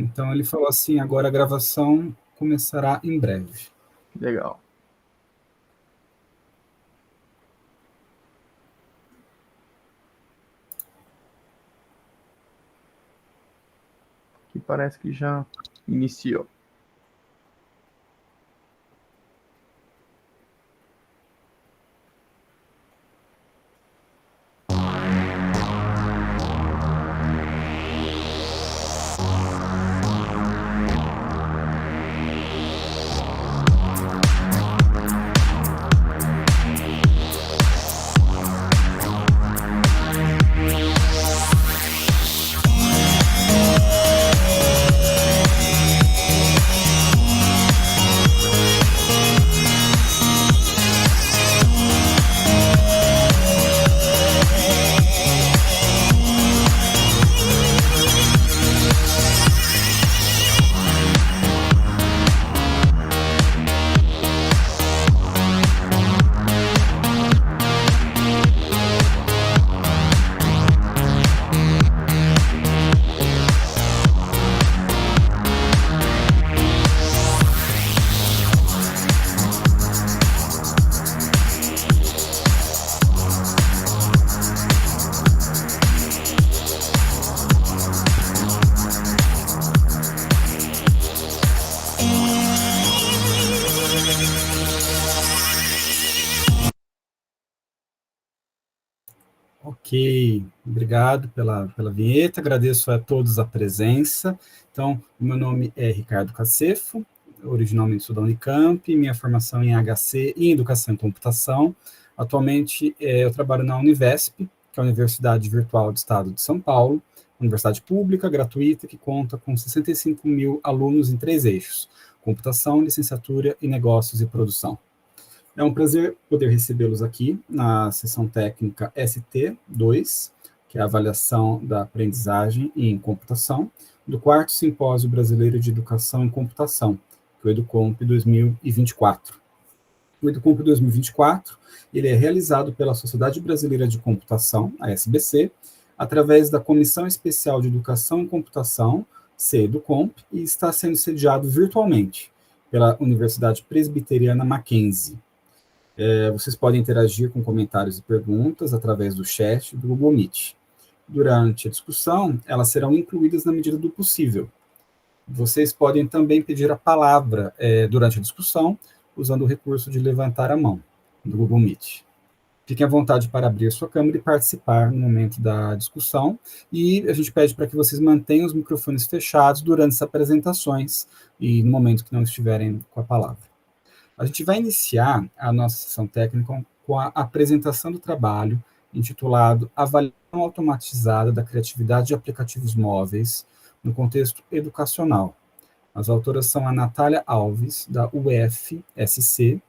Então ele falou assim, agora a gravação começará em breve. Legal. Aqui parece que já iniciou. Ok, obrigado pela vinheta, agradeço a todos a presença. Então, o meu nome é Ricardo Cacefo, originalmente sou da Unicamp, minha formação em HC e em Educação em Computação. Atualmente, eu trabalho na Univesp, que é a Universidade Virtual do Estado de São Paulo, universidade pública, gratuita, que conta com 65 mil alunos em 3 eixos: computação, licenciatura e negócios e produção. É um prazer poder recebê-los aqui na sessão técnica ST2, que é a avaliação da aprendizagem em computação, do 4º Simpósio Brasileiro de Educação em Computação, que é o EduComp 2024. O EduComp 2024 ele é realizado pela Sociedade Brasileira de Computação, a SBC, através da Comissão Especial de Educação em Computação, CEDUCOMP, e está sendo sediado virtualmente pela Universidade Presbiteriana Mackenzie. Vocês podem interagir com comentários e perguntas através do chat do Google Meet. Durante a discussão, elas serão incluídas na medida do possível. Vocês podem também pedir a palavra durante a discussão, usando o recurso de levantar a mão do Google Meet. Fiquem à vontade para abrir sua câmera e participar no momento da discussão, e a gente pede para que vocês mantenham os microfones fechados durante as apresentações e no momento que não estiverem com a palavra. A gente vai iniciar a nossa sessão técnica com a apresentação do trabalho intitulado Avaliação Automatizada da Criatividade de Aplicativos Móveis no Contexto Educacional. As autoras são a Natália Alves, da UFSC,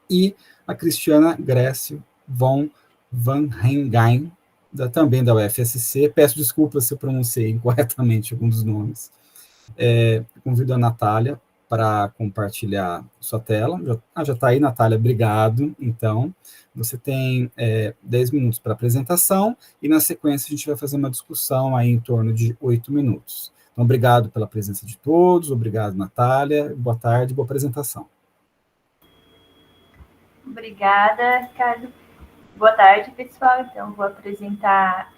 e a Cristiana Grécio von Vanhengein, também da UFSC. Peço desculpas se eu pronunciei incorretamente algum dos nomes. Convido a Natália para compartilhar sua tela. Já está aí, Natália, obrigado. Então, você tem 10 minutos para apresentação, e na sequência a gente vai fazer uma discussão aí em torno de 8 minutos. Então, obrigado pela presença de todos, obrigado, Natália, boa tarde, boa apresentação. Obrigada, Ricardo. Boa tarde, pessoal. Então, vou apresentar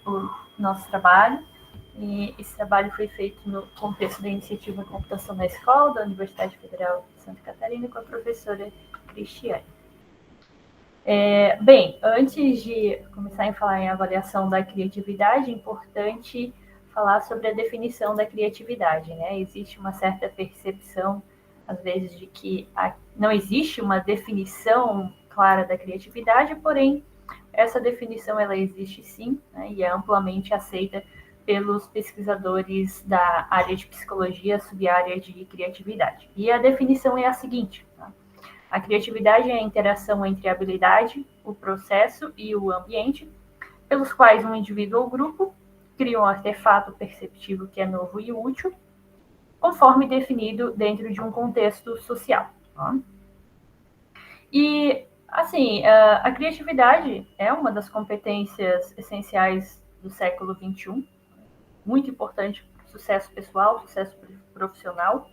o nosso trabalho. E esse trabalho foi feito no contexto da iniciativa Computação na Escola, da Universidade Federal de Santa Catarina, com a professora Cristiane. Bem, antes de começar a falar em avaliação da criatividade, é importante falar sobre a definição da criatividade, né? Existe uma certa percepção, às vezes, de que não existe uma definição clara da criatividade, porém, essa definição ela existe sim, né? E é amplamente aceita pelos pesquisadores da área de psicologia, sub-área de criatividade. E a definição é a seguinte: tá? A criatividade é a interação entre a habilidade, o processo e o ambiente, pelos quais um indivíduo ou grupo cria um artefato perceptivo que é novo e útil, conforme definido dentro de um contexto social. Tá? E, assim, a criatividade é uma das competências essenciais do século XXI, muito importante para o sucesso pessoal, sucesso profissional,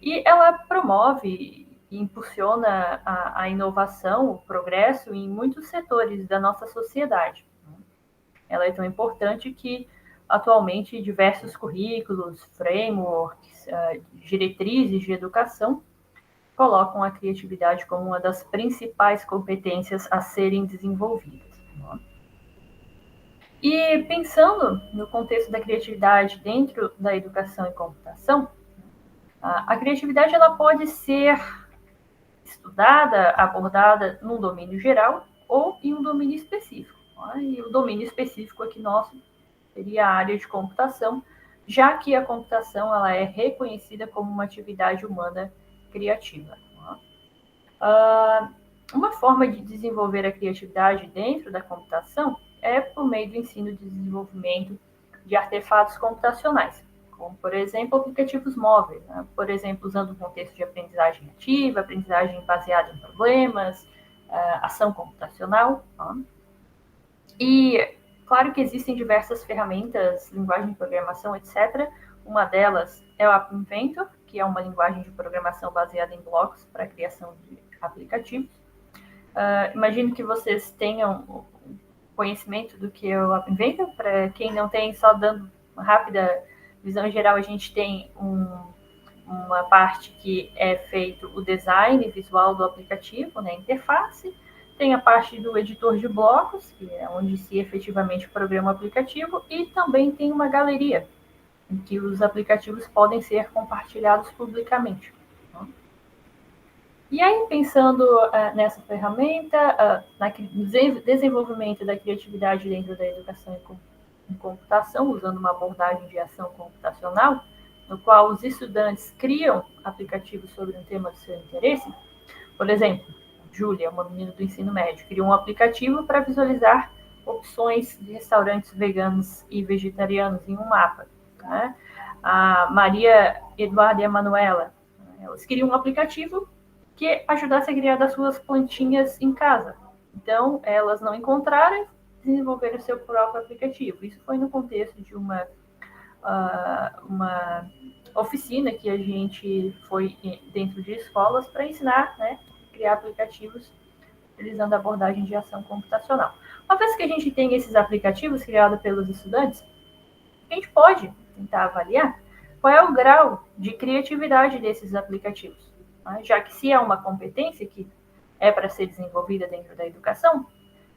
e ela promove e impulsiona a inovação, o progresso em muitos setores da nossa sociedade. Ela é tão importante que, atualmente, diversos currículos, frameworks, diretrizes de educação colocam a criatividade como uma das principais competências a serem desenvolvidas. E pensando no contexto da criatividade dentro da educação e computação, a criatividade ela pode ser estudada, abordada num domínio geral ou em um domínio específico. E o domínio específico aqui nosso seria a área de computação, já que a computação ela é reconhecida como uma atividade humana criativa. Uma forma de desenvolver a criatividade dentro da computação é por meio do ensino e desenvolvimento de artefatos computacionais, como, por exemplo, aplicativos móveis, né? Por exemplo, usando o contexto de aprendizagem ativa, aprendizagem baseada em problemas, ação computacional. Né? E, claro que existem diversas ferramentas, linguagem de programação, etc. Uma delas é o App Inventor, que é uma linguagem de programação baseada em blocos para a criação de aplicativos. Imagino que vocês tenham conhecimento do que é o App Inventor. Para quem não tem, só dando uma rápida visão geral, a gente tem uma parte que é feito o design visual do aplicativo, né, interface. Tem a parte do editor de blocos, que é onde se efetivamente programa o aplicativo, e também tem uma galeria, em que os aplicativos podem ser compartilhados publicamente. E aí, pensando nessa ferramenta, no desenvolvimento da criatividade dentro da educação em computação, usando uma abordagem de ação computacional, no qual os estudantes criam aplicativos sobre um tema do seu interesse. Por exemplo, Júlia, uma menina do ensino médio, criou um aplicativo para visualizar opções de restaurantes veganos e vegetarianos em um mapa. Né? A Maria Eduarda e a Manuela, elas criam um aplicativo que ajudasse a criar das suas plantinhas em casa. Então, elas não encontraram, desenvolveram o seu próprio aplicativo. Isso foi no contexto de uma oficina que a gente foi dentro de escolas para ensinar, né, a criar aplicativos utilizando a abordagem de ação computacional. Uma vez que a gente tem esses aplicativos criados pelos estudantes, a gente pode tentar avaliar qual é o grau de criatividade desses aplicativos. Já que se é uma competência que é para ser desenvolvida dentro da educação,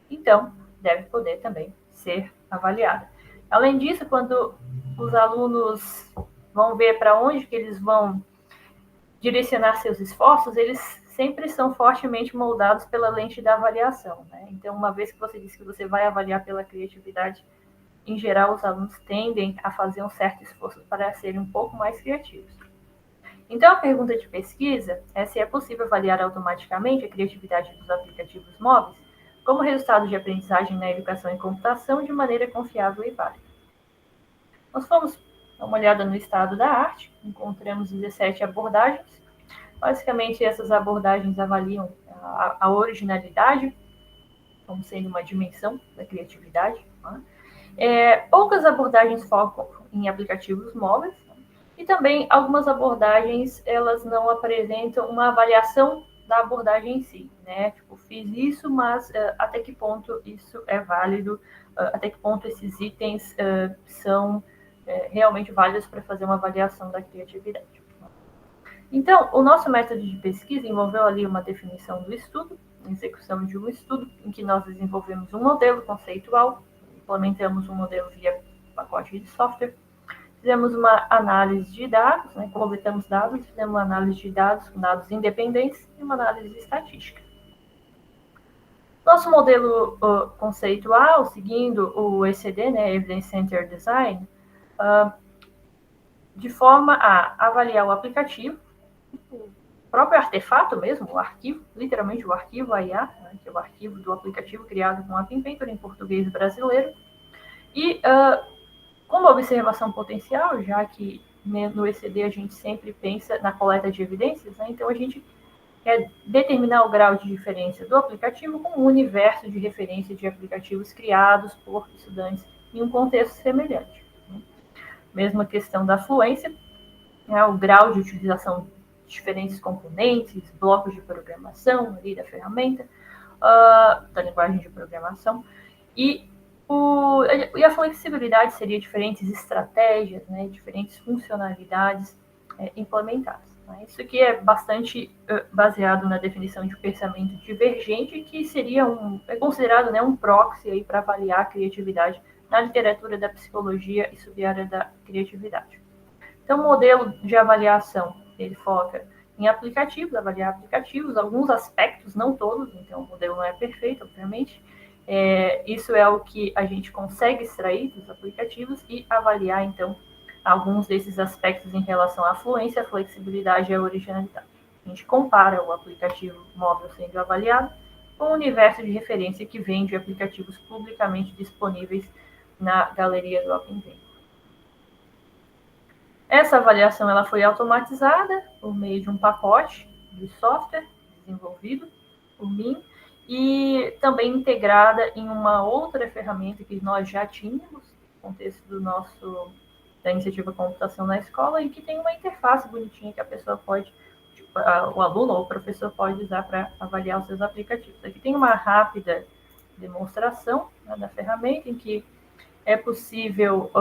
então deve poder também ser avaliada. Além disso, quando os alunos vão ver para onde que eles vão direcionar seus esforços, eles sempre são fortemente moldados pela lente da avaliação. Né? Então, uma vez que você disse que você vai avaliar pela criatividade, em geral, os alunos tendem a fazer um certo esforço para serem um pouco mais criativos. Então, a pergunta de pesquisa é se é possível avaliar automaticamente a criatividade dos aplicativos móveis como resultado de aprendizagem na educação e computação de maneira confiável e válida. Nós fomos dar uma olhada no estado da arte, encontramos 17 abordagens. Basicamente, essas abordagens avaliam a originalidade, como sendo uma dimensão da criatividade. Né? Poucas abordagens focam em aplicativos móveis, e também algumas abordagens, elas não apresentam uma avaliação da abordagem em si, né? Tipo, fiz isso, mas até que ponto isso é válido, até que ponto esses itens são realmente válidos para fazer uma avaliação da criatividade. Então, o nosso método de pesquisa envolveu ali uma definição do estudo, execução de um estudo, em que nós desenvolvemos um modelo conceitual, implementamos um modelo via pacote de software, fizemos uma análise de dados, né, coletamos dados, fizemos uma análise de dados com dados independentes e uma análise estatística. Nosso modelo conceitual, seguindo o ECD, né, Evidence Centered Design, de forma a avaliar o aplicativo, o próprio artefato mesmo, o arquivo, literalmente o arquivo AIA, né, que é o arquivo do aplicativo criado com App Inventor em português brasileiro, e com uma observação potencial, já que no ECD a gente sempre pensa na coleta de evidências, né? Então a gente quer determinar o grau de diferença do aplicativo com um universo de referência de aplicativos criados por estudantes em um contexto semelhante. Mesma questão da fluência, né, o grau de utilização de diferentes componentes, blocos de programação ali da ferramenta, da linguagem de programação, e a flexibilidade seria diferentes estratégias, né, diferentes funcionalidades implementadas. Né? Isso aqui é bastante baseado na definição de pensamento divergente, que seria é considerado, né, um proxy para avaliar a criatividade na literatura da psicologia e sub-área da criatividade. Então, o modelo de avaliação, ele foca em aplicativos, avaliar aplicativos, alguns aspectos, não todos, então o modelo não é perfeito, obviamente. Isso é o que a gente consegue extrair dos aplicativos e avaliar, então, alguns desses aspectos em relação à fluência, à flexibilidade e à originalidade. A gente compara o aplicativo móvel sendo avaliado com o universo de referência que vem de aplicativos publicamente disponíveis na galeria do OpenVenture. Essa avaliação ela foi automatizada por meio de um pacote de software desenvolvido por mim e também integrada em uma outra ferramenta que nós já tínhamos no contexto da iniciativa Computação na Escola e que tem uma interface bonitinha que a pessoa pode, o aluno ou o professor pode usar para avaliar os seus aplicativos. Aqui tem uma rápida demonstração, né, da ferramenta em que é possível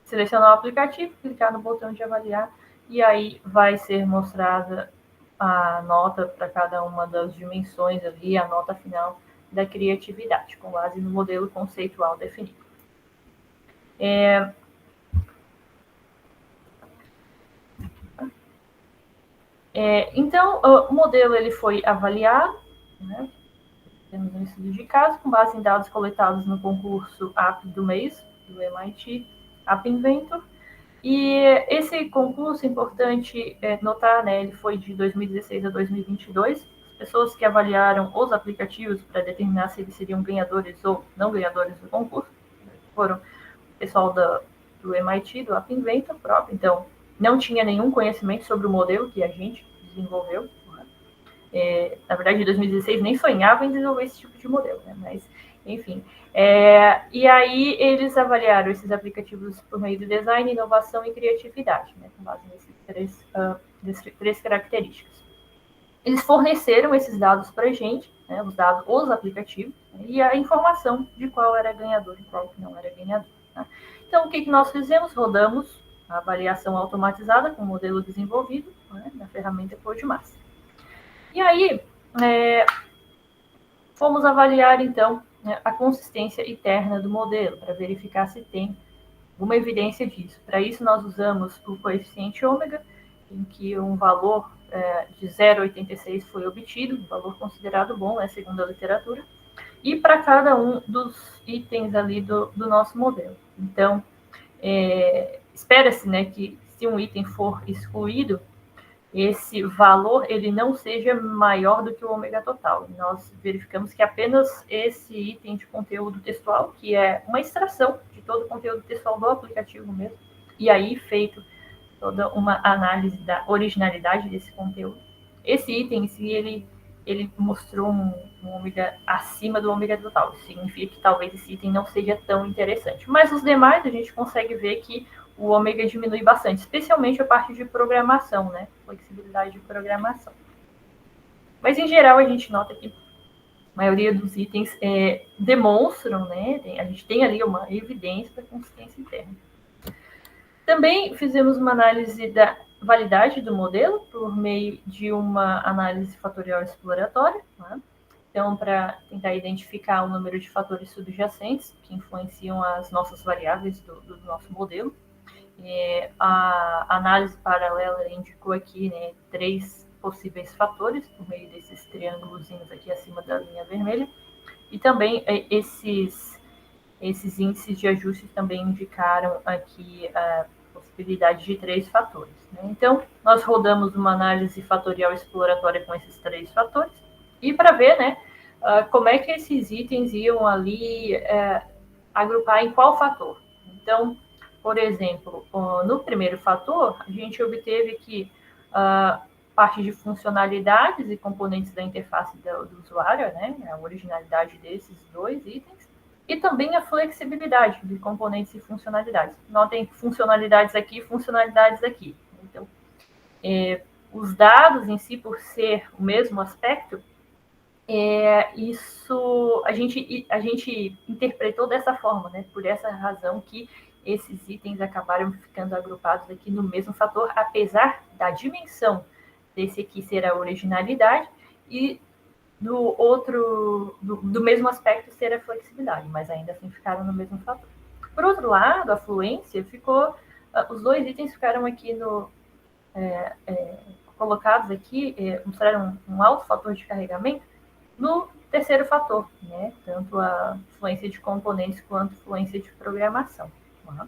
selecionar o aplicativo, clicar no botão de avaliar e aí vai ser mostrada a nota para cada uma das dimensões ali, a nota final da criatividade, com base no modelo conceitual definido. Então, o modelo ele foi avaliado, né? Temos um estudo de caso com base em dados coletados no concurso App do mês, do MIT App Inventor. E esse concurso, importante notar, né, ele foi de 2016 a 2022. As pessoas que avaliaram os aplicativos para determinar se eles seriam ganhadores ou não ganhadores do concurso foram o pessoal do MIT, do App Inventor próprio. Então, não tinha nenhum conhecimento sobre o modelo que a gente desenvolveu. Na verdade, em 2016 nem sonhava em desenvolver esse tipo de modelo, né? Mas, enfim. E aí eles avaliaram esses aplicativos por meio do design, inovação e criatividade, né? Com base nessas três características. Eles forneceram esses dados para a gente, né? Os aplicativos, né? E a informação de qual era ganhador e qual não era ganhador. Tá? Então, o que nós fizemos? Rodamos a avaliação automatizada com o modelo desenvolvido, né, na ferramenta Codemaster. E aí, fomos avaliar, então, né, a consistência interna do modelo, para verificar se tem alguma evidência disso. Para isso, nós usamos o coeficiente ômega, em que um valor de 0,86 foi obtido, um valor considerado bom, né, segundo a literatura, e para cada um dos itens ali do nosso modelo. Então, espera-se, né, que se um item for excluído, esse valor ele não seja maior do que o ômega total. Nós verificamos que apenas esse item de conteúdo textual, que é uma extração de todo o conteúdo textual do aplicativo mesmo, e aí feito toda uma análise da originalidade desse conteúdo. Esse item em si, ele mostrou um ômega acima do ômega total. Isso significa que talvez esse item não seja tão interessante. Mas os demais, a gente consegue ver que o ômega diminui bastante, especialmente a parte de programação, né? Flexibilidade de programação. Mas, em geral, a gente nota que a maioria dos itens demonstram, né? A gente tem ali uma evidência da consistência interna. Também fizemos uma análise da validade do modelo por meio de uma análise fatorial exploratória, né? Então, para tentar identificar o número de fatores subjacentes que influenciam as nossas variáveis do nosso modelo. A análise paralela indicou aqui, né, 3 possíveis fatores por meio desses triângulos aqui acima da linha vermelha. E também esses índices de ajuste também indicaram aqui a possibilidade de 3 fatores. Né? Então, nós rodamos uma análise fatorial exploratória com esses 3 fatores e para ver, né, como é que esses itens iam ali agrupar em qual fator. Então, por exemplo, no primeiro fator, a gente obteve que parte de funcionalidades e componentes da interface do usuário, né, a originalidade desses 2 itens, e também a flexibilidade de componentes e funcionalidades. Notem funcionalidades aqui, funcionalidades aqui. Então, os dados em si, por ser o mesmo aspecto, isso a gente interpretou dessa forma, né? Por essa razão que esses itens acabaram ficando agrupados aqui no mesmo fator, apesar da dimensão desse aqui ser a originalidade e do outro, do mesmo aspecto ser a flexibilidade, mas ainda assim ficaram no mesmo fator. Por outro lado, a fluência ficou, os dois itens ficaram aqui colocados aqui, mostraram um alto fator de carregamento no terceiro fator, né? Tanto a fluência de componentes quanto a fluência de programação. Tá?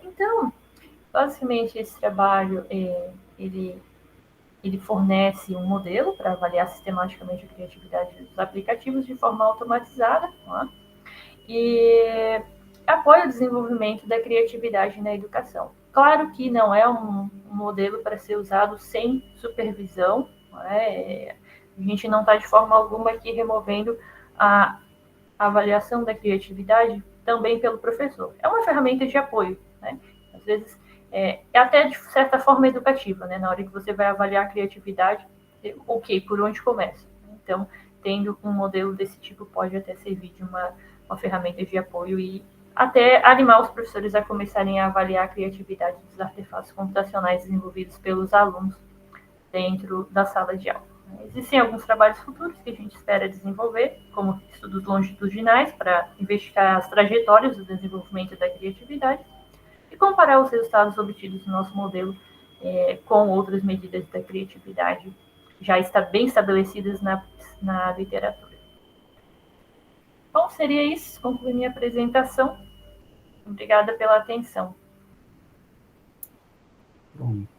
Então, basicamente, esse trabalho, ele fornece um modelo para avaliar sistematicamente a criatividade dos aplicativos de forma automatizada, tá? E apoia o desenvolvimento da criatividade na educação. Claro que não é um modelo para ser usado sem supervisão, né? A gente não está de forma alguma aqui removendo a avaliação da criatividade também pelo professor. É uma ferramenta de apoio, né? Às vezes é até de certa forma educativa, né? Na hora que você vai avaliar a criatividade, ok, por onde começa? Então, tendo um modelo desse tipo pode até servir de uma ferramenta de apoio e até animar os professores a começarem a avaliar a criatividade dos artefatos computacionais desenvolvidos pelos alunos dentro da sala de aula. Existem alguns trabalhos futuros que a gente espera desenvolver, como estudos longitudinais, para investigar as trajetórias do desenvolvimento da criatividade e comparar os resultados obtidos no nosso modelo com outras medidas da criatividade já está bem estabelecidas na literatura. Bom, seria isso. Concluí minha apresentação. Obrigada pela atenção. Pronto.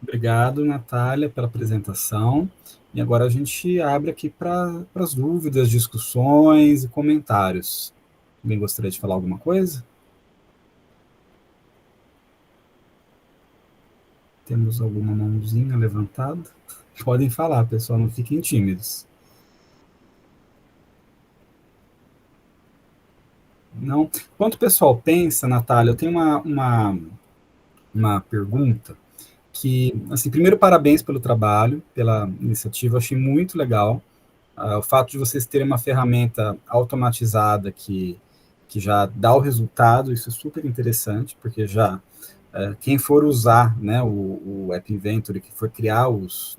Obrigado, Natália, pela apresentação. E agora a gente abre aqui para as dúvidas, discussões e comentários. Alguém gostaria de falar alguma coisa? Temos alguma mãozinha levantada? Podem falar, pessoal, não fiquem tímidos. Não? Enquanto o pessoal pensa, Natália, eu tenho uma pergunta que, assim, primeiro, parabéns pelo trabalho, pela iniciativa, achei muito legal. O fato de vocês terem uma ferramenta automatizada que já dá o resultado, isso é super interessante, porque já quem for usar, né, o App Inventory, que for criar os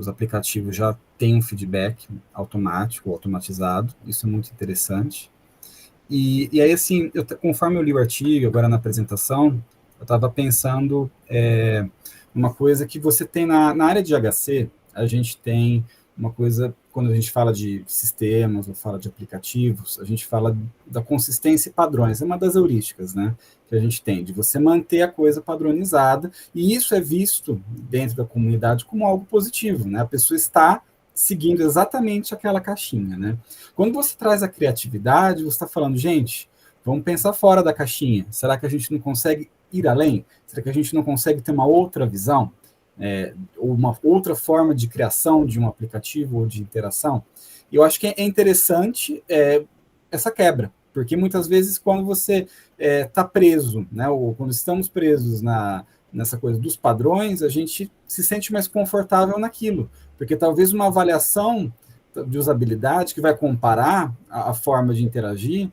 aplicativos, já tem um feedback automático, automatizado, isso é muito interessante. E aí, assim, conforme eu li o artigo, agora na apresentação, eu estava pensando uma coisa que você tem na área de HC, a gente tem uma coisa, quando a gente fala de sistemas, ou fala de aplicativos, a gente fala da consistência e padrões, é uma das heurísticas, né, que a gente tem, de você manter a coisa padronizada, e isso é visto dentro da comunidade como algo positivo, né, a pessoa está seguindo exatamente aquela caixinha, né. Quando você traz a criatividade, você está falando, gente, vamos pensar fora da caixinha, será que a gente não consegue ir além? Será que a gente não consegue ter uma outra visão? Ou uma outra forma de criação de um aplicativo ou de interação? E eu acho que é interessante essa quebra, porque muitas vezes quando você está preso, né, ou quando estamos presos nessa coisa dos padrões, a gente se sente mais confortável naquilo, porque talvez uma avaliação de usabilidade que vai comparar a forma de interagir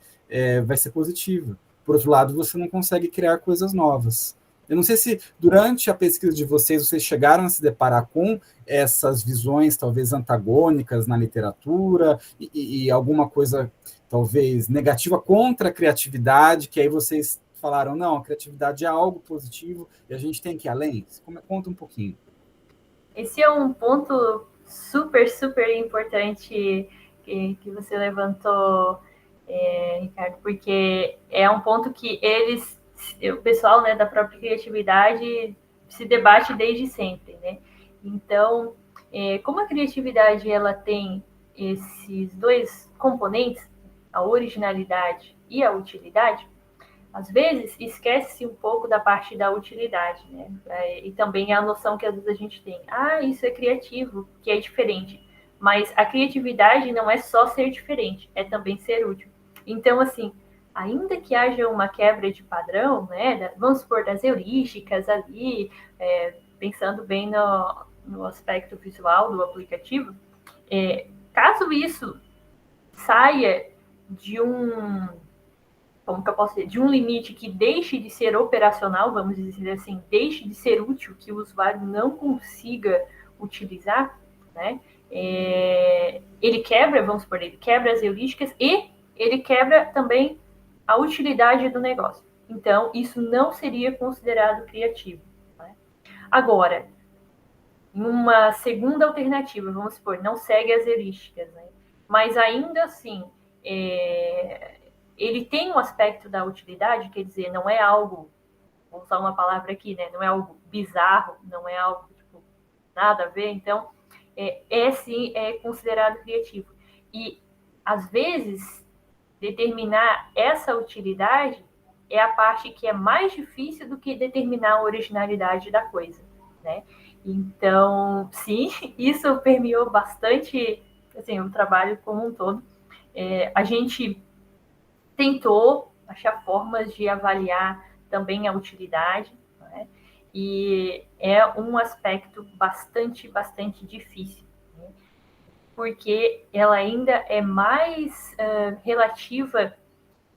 vai ser positiva. Por outro lado, você não consegue criar coisas novas. Eu não sei se durante a pesquisa de vocês chegaram a se deparar com essas visões talvez antagônicas na literatura e alguma coisa talvez negativa contra a criatividade, que aí vocês falaram, não, a criatividade é algo positivo e a gente tem que ir além. Conta um pouquinho. Esse é um ponto super, super importante que você levantou, Ricardo, porque é um ponto que o pessoal, né, da própria criatividade se debate desde sempre, né? Então, como a criatividade ela tem esses dois componentes, a originalidade e a utilidade, às vezes esquece-se um pouco da parte da utilidade, né? E também a noção que às vezes a gente tem, isso é criativo, que é diferente. Mas a criatividade não é só ser diferente, é também ser útil. Então, assim, ainda que haja uma quebra de padrão, né, vamos supor, das heurísticas ali, pensando bem no aspecto visual do aplicativo, caso isso saia de como que eu posso dizer, de um limite que deixe de ser operacional, vamos dizer assim, deixe de ser útil, que o usuário não consiga utilizar, né? Ele quebra, vamos supor, ele quebra as heurísticas e ele quebra também a utilidade do negócio. Então, isso não seria considerado criativo. Né? Agora, uma segunda alternativa, vamos supor, não segue as heurísticas, né? Mas ainda assim, ele tem um aspecto da utilidade, quer dizer, não é algo, vou usar uma palavra aqui, né? Não é algo bizarro, não é algo tipo, nada a ver, então sim é considerado criativo. E às vezes determinar essa utilidade é a parte que é mais difícil do que determinar a originalidade da coisa, né? Então, sim, isso permeou bastante assim, o trabalho como um todo. A gente tentou achar formas de avaliar também a utilidade, né? E é um aspecto bastante difícil, né? Porque ela ainda é mais relativa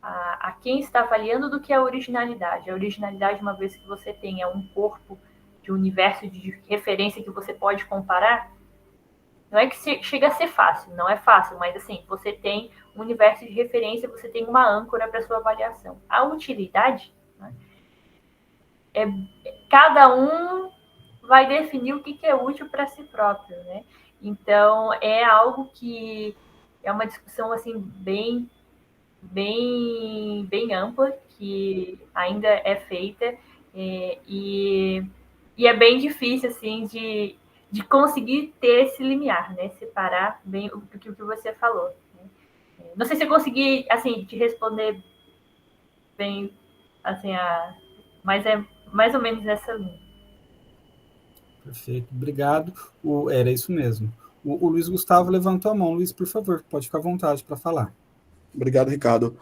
a quem está avaliando do que a originalidade. A originalidade, uma vez que você tenha um corpo de universo de referência que você pode comparar, não é que chega a ser fácil, não é fácil, mas assim, você tem um universo de referência, você tem uma âncora para sua avaliação. A utilidade, né, cada um vai definir o que é útil para si próprio, né? Então, é algo que é uma discussão assim bem ampla, que ainda é feita, e é bem difícil, assim, de conseguir ter esse limiar, né? Separar bem o que você falou. Né? Não sei se eu consegui, assim, te responder bem, assim, mas é mais ou menos essa linha. Perfeito, obrigado. Era isso mesmo. O Luiz Gustavo levantou a mão. Luiz, por favor, pode ficar à vontade para falar. Obrigado, Ricardo.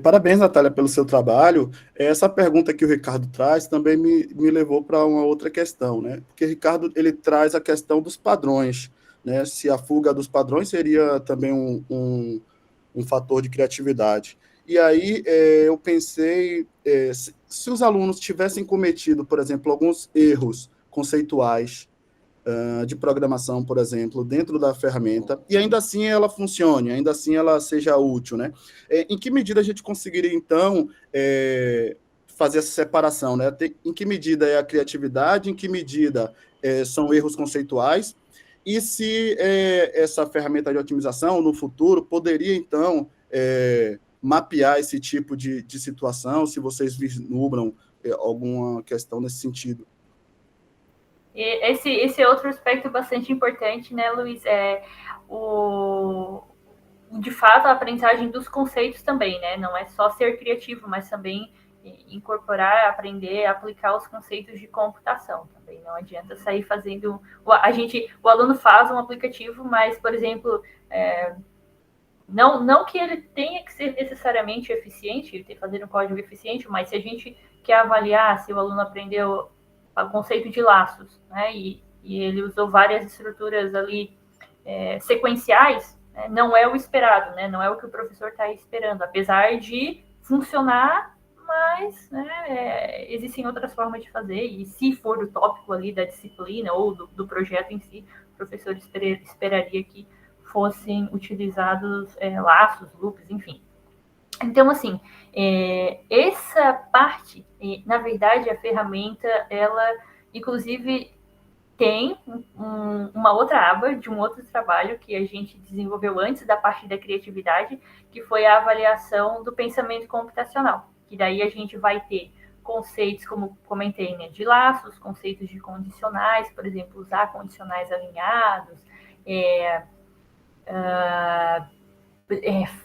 Parabéns, Natália, pelo seu trabalho. Essa pergunta que o Ricardo traz também me levou para uma outra questão, né? Porque Ricardo ele traz a questão dos padrões, né? Se a fuga dos padrões seria também um fator de criatividade. E aí eu pensei, se os alunos tivessem cometido, por exemplo, alguns erros conceituais, de programação, por exemplo, dentro da ferramenta, e ainda assim ela funcione, ainda assim ela seja útil, né? Em que medida a gente conseguiria, então, fazer essa separação, né? Em que medida é a criatividade, em que medida são erros conceituais, e se essa ferramenta de otimização, no futuro, poderia, então, mapear esse tipo de situação, se vocês vislumbram alguma questão nesse sentido. Esse é outro aspecto bastante importante, né, Luiz? De fato, a aprendizagem dos conceitos também, né? Não é só ser criativo, mas também incorporar, aprender, aplicar os conceitos de computação também. Não adianta sair fazendo... O aluno faz um aplicativo, mas, por exemplo, não que ele tenha que ser necessariamente eficiente, fazer um código eficiente, mas se a gente quer avaliar se o aluno aprendeu o conceito de laços, né? E ele usou várias estruturas ali sequenciais, né? Não é o esperado, né? Não é o que o professor está esperando, apesar de funcionar, mas né, existem outras formas de fazer, e se for o tópico ali da disciplina ou do projeto em si, o professor esperaria que fossem utilizados laços, loops, enfim. Então, assim, essa parte, na verdade, a ferramenta, ela, inclusive, tem uma outra aba de um outro trabalho que a gente desenvolveu antes da parte da criatividade, que foi a avaliação do pensamento computacional. Que daí a gente vai ter conceitos, como comentei, né, de laços, conceitos de condicionais, por exemplo, usar condicionais alinhados,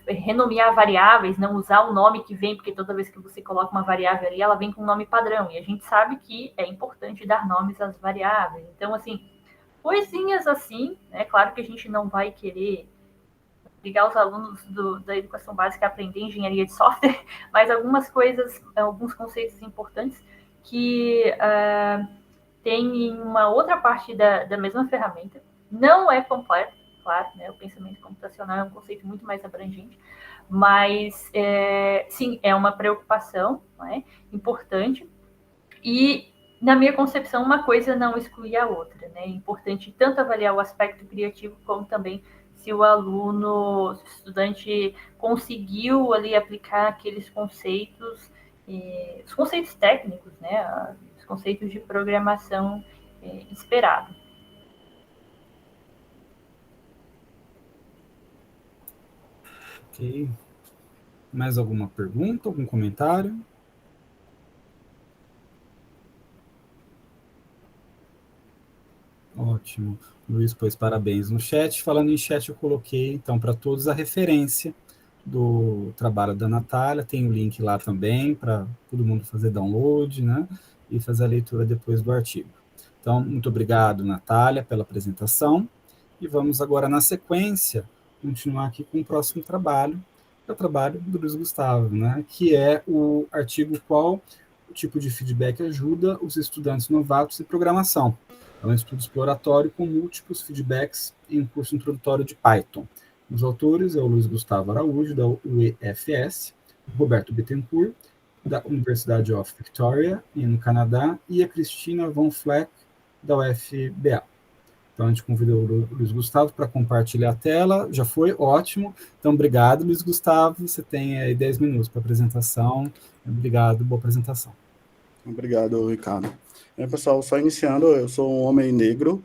renomear variáveis, não usar o nome que vem, porque toda vez que você coloca uma variável ali, ela vem com um nome padrão, e a gente sabe que é importante dar nomes às variáveis. Então, assim, coisinhas assim, é claro que a gente não vai querer obrigar os alunos da educação básica a aprender engenharia de software, mas algumas coisas, alguns conceitos importantes que tem em uma outra parte da mesma ferramenta. Não é completo, claro, né? O pensamento computacional é um conceito muito mais abrangente, mas sim, é uma preocupação, né, importante. E, na minha concepção, uma coisa não exclui a outra, né? É importante tanto avaliar o aspecto criativo, como também se o aluno, se o estudante conseguiu ali aplicar aqueles conceitos, os conceitos técnicos, né? Os conceitos de programação esperado. Ok. Mais alguma pergunta, algum comentário? Ótimo. Luiz, pois parabéns no chat. Falando em chat, eu coloquei, então, para todos a referência do trabalho da Natália. Tem o link lá também para todo mundo fazer download, né? E fazer a leitura depois do artigo. Então, muito obrigado, Natália, pela apresentação. E vamos agora, na sequência, continuar aqui com o próximo trabalho, que é o trabalho do Luiz Gustavo, né? Que é o artigo Qual o tipo de feedback ajuda os estudantes novatos em programação. É um estudo exploratório com múltiplos feedbacks em um curso introdutório de Python. Os autores é o Luiz Gustavo Araújo, da UEFS, Roberto Bittencourt, da Universidade of Victoria, no Canadá, e a Cristina von Fleck, da UFBA. Então, a gente convidou o Luiz Gustavo para compartilhar a tela. Já foi ótimo. Então, obrigado, Luiz Gustavo. Você tem aí 10 minutos para a apresentação. Obrigado, boa apresentação. Obrigado, Ricardo. Pessoal, só iniciando, eu sou um homem negro,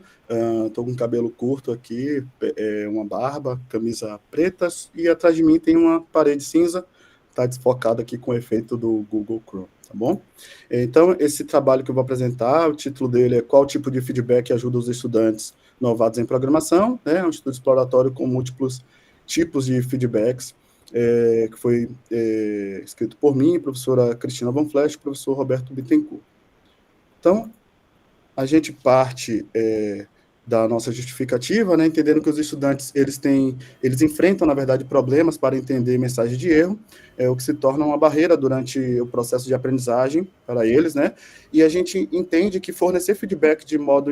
estou com cabelo curto aqui, uma barba, camisa preta, e atrás de mim tem uma parede cinza, está desfocado aqui com o efeito do Google Chrome, tá bom? Então, esse trabalho que eu vou apresentar, o título dele é Qual tipo de feedback ajuda os estudantes novatos em programação, né? É um estudo exploratório com múltiplos tipos de feedbacks, que foi escrito por mim, professora Cristina von Fleck, professor Roberto Bittencourt. Então, a gente parte da nossa justificativa, né, entendendo que os estudantes eles enfrentam, na verdade, problemas para entender mensagem de erro, o que se torna uma barreira durante o processo de aprendizagem para eles, né, e a gente entende que fornecer feedback de modo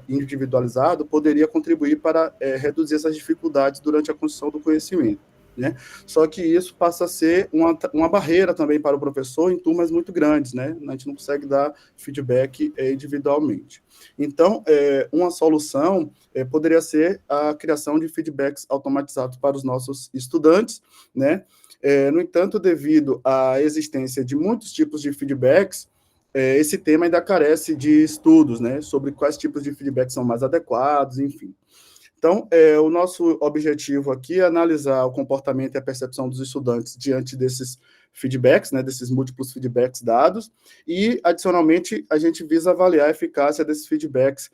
individualizado poderia contribuir para reduzir essas dificuldades durante a construção do conhecimento. Né? Só que isso passa a ser uma barreira também para o professor em turmas muito grandes, né? A gente não consegue dar feedback individualmente. Então, uma solução poderia ser a criação de feedbacks automatizados para os nossos estudantes, né? No entanto, devido à existência de muitos tipos de feedbacks, esse tema ainda carece de estudos, né? Sobre quais tipos de feedbacks são mais adequados, enfim. Então, o nosso objetivo aqui é analisar o comportamento e a percepção dos estudantes diante desses feedbacks, né, desses múltiplos feedbacks dados, e, adicionalmente, a gente visa avaliar a eficácia desses feedbacks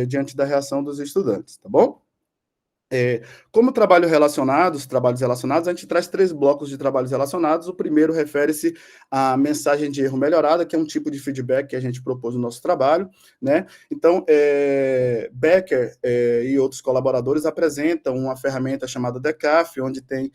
diante da reação dos estudantes, tá bom? Como trabalhos relacionados, a gente traz 3 blocos de trabalhos relacionados. O primeiro refere-se à mensagem de erro melhorada, que é um tipo de feedback que a gente propôs no nosso trabalho, né? Então, Becker e outros colaboradores apresentam uma ferramenta chamada Decaf, onde tem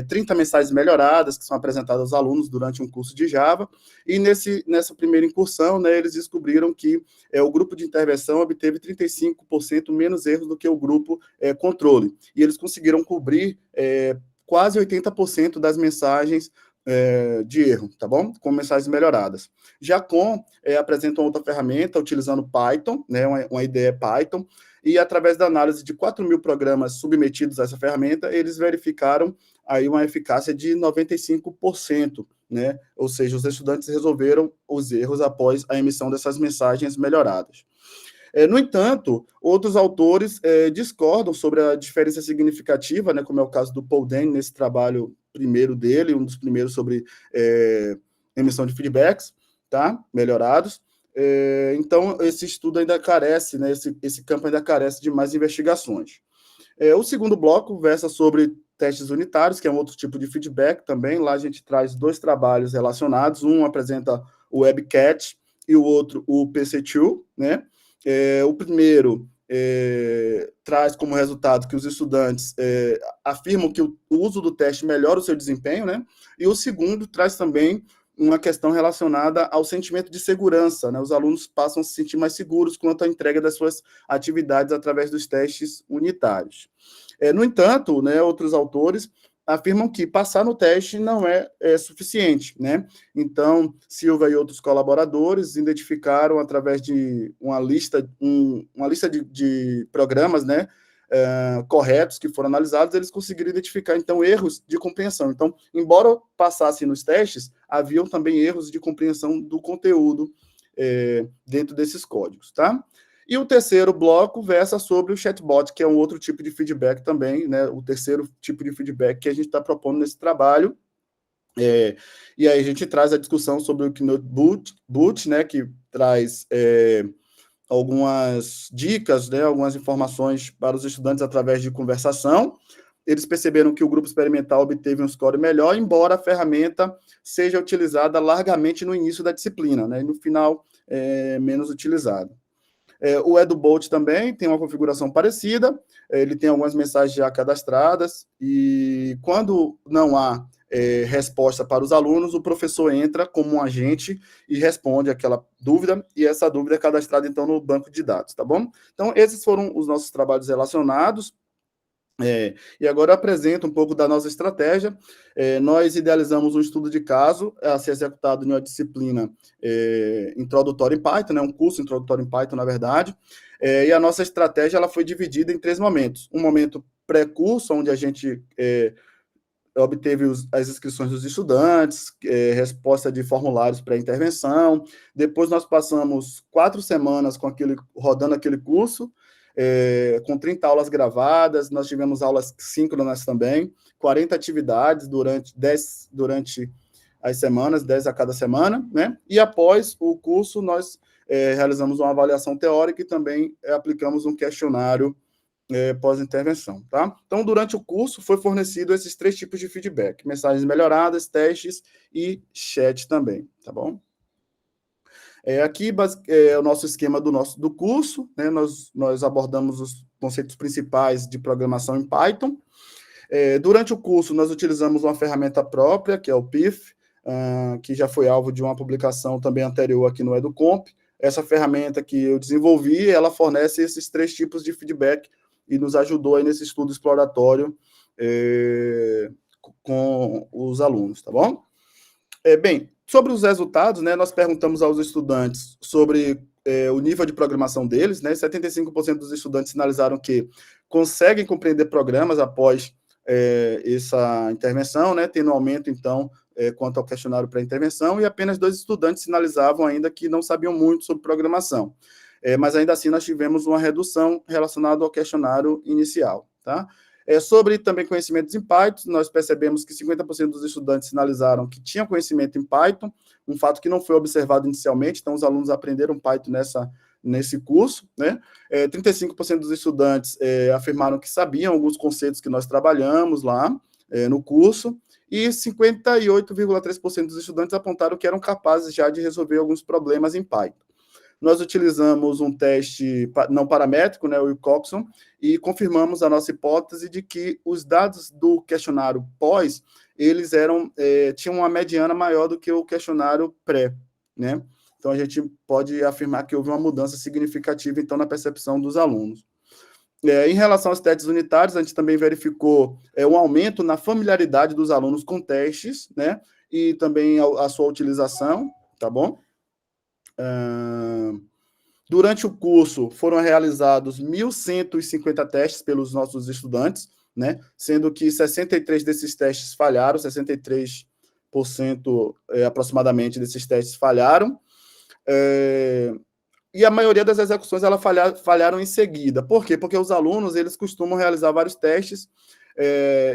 30 mensagens melhoradas que são apresentadas aos alunos durante um curso de Java, e nessa primeira incursão, né, eles descobriram que o grupo de intervenção obteve 35% menos erros do que o grupo controle. E eles conseguiram cobrir quase 80% das mensagens de erro, tá bom? Com mensagens melhoradas. Jacom apresenta outra ferramenta utilizando Python, né? Uma ideia Python, e através da análise de 4.000 programas submetidos a essa ferramenta, eles verificaram aí uma eficácia de 95%, né? Ou seja, os estudantes resolveram os erros após a emissão dessas mensagens melhoradas. No entanto, outros autores discordam sobre a diferença significativa, né, como é o caso do Paul Dehn, nesse trabalho primeiro dele, um dos primeiros sobre emissão de feedbacks, tá, melhorados. Então, esse estudo ainda carece, né, esse campo ainda carece de mais investigações. O segundo bloco versa sobre testes unitários, que é um outro tipo de feedback também. Lá a gente traz 2 trabalhos relacionados, um apresenta o WebCat e o outro o PC2, né? O primeiro traz como resultado que os estudantes afirmam que o uso do teste melhora o seu desempenho, né? E o segundo traz também uma questão relacionada ao sentimento de segurança, né? Os alunos passam a se sentir mais seguros quanto à entrega das suas atividades através dos testes unitários. No entanto, né, outros autores afirmam que passar no teste não é suficiente, né? Então, Silva e outros colaboradores identificaram, através de uma lista de programas, né, corretos que foram analisados, eles conseguiram identificar, então, erros de compreensão. Então, embora passassem nos testes, haviam também erros de compreensão do conteúdo dentro desses códigos, tá? E o terceiro bloco versa sobre o chatbot, que é um outro tipo de feedback também, né? O terceiro tipo de feedback que a gente está propondo nesse trabalho. E aí a gente traz a discussão sobre o Keynote Boot, né? Que traz algumas dicas, né? Algumas informações para os estudantes através de conversação. Eles perceberam que o grupo experimental obteve um score melhor, embora a ferramenta seja utilizada largamente no início da disciplina, né? E no final, menos utilizada. O EduBolt também tem uma configuração parecida, ele tem algumas mensagens já cadastradas, e quando não há resposta para os alunos, o professor entra como um agente e responde aquela dúvida, e essa dúvida é cadastrada, então, no banco de dados, tá bom? Então, esses foram os nossos trabalhos relacionados. E agora eu apresento um pouco da nossa estratégia. Nós idealizamos um estudo de caso a ser executado em uma disciplina introdutória em Python, né, um curso introdutório em Python, na verdade, e a nossa estratégia ela foi dividida em 3 momentos. Um momento pré-curso, onde a gente obteve as inscrições dos estudantes, resposta de formulários pré-intervenção. Depois nós passamos 4 semanas rodando aquele curso, com 30 aulas gravadas, nós tivemos aulas síncronas também, 40 atividades durante as semanas, 10 a cada semana, né? E após o curso, nós realizamos uma avaliação teórica e também aplicamos um questionário pós-intervenção, tá? Então, durante o curso, foi fornecido esses 3 tipos de feedback: mensagens melhoradas, testes e chat também, tá bom? Aqui é o nosso esquema do curso, né? Nós abordamos os conceitos principais de programação em Python. Durante o curso, nós utilizamos uma ferramenta própria, que é o PIF, que já foi alvo de uma publicação também anterior aqui no EduComp. Essa ferramenta que eu desenvolvi, ela fornece esses 3 tipos de feedback e nos ajudou aí nesse estudo exploratório com os alunos, tá bom? Bem, sobre os resultados, né, nós perguntamos aos estudantes sobre o nível de programação deles, né? 75% dos estudantes sinalizaram que conseguem compreender programas após essa intervenção, né, tendo aumento, então, quanto ao questionário pré-intervenção, e apenas 2 estudantes sinalizavam ainda que não sabiam muito sobre programação. Mas ainda assim nós tivemos uma redução relacionada ao questionário inicial, tá? Sobre também conhecimentos em Python, nós percebemos que 50% dos estudantes sinalizaram que tinham conhecimento em Python, um fato que não foi observado inicialmente, então os alunos aprenderam Python nesse curso, né? 35% dos estudantes afirmaram que sabiam alguns conceitos que nós trabalhamos lá no curso, e 58,3% dos estudantes apontaram que eram capazes já de resolver alguns problemas em Python. Nós utilizamos um teste não paramétrico, né, o Coxon, e confirmamos a nossa hipótese de que os dados do questionário pós, eles tinham uma mediana maior do que o questionário pré, né? Então, a gente pode afirmar que houve uma mudança significativa, então, na percepção dos alunos. Em relação aos testes unitários, a gente também verificou um aumento na familiaridade dos alunos com testes, né? E também a sua utilização, tá bom? Durante o curso, foram realizados 1.150 testes pelos nossos estudantes, né? Sendo que 63 desses testes falharam, 63% aproximadamente desses testes falharam. E a maioria das execuções falharam em seguida. Por quê? Porque os alunos eles costumam realizar vários testes,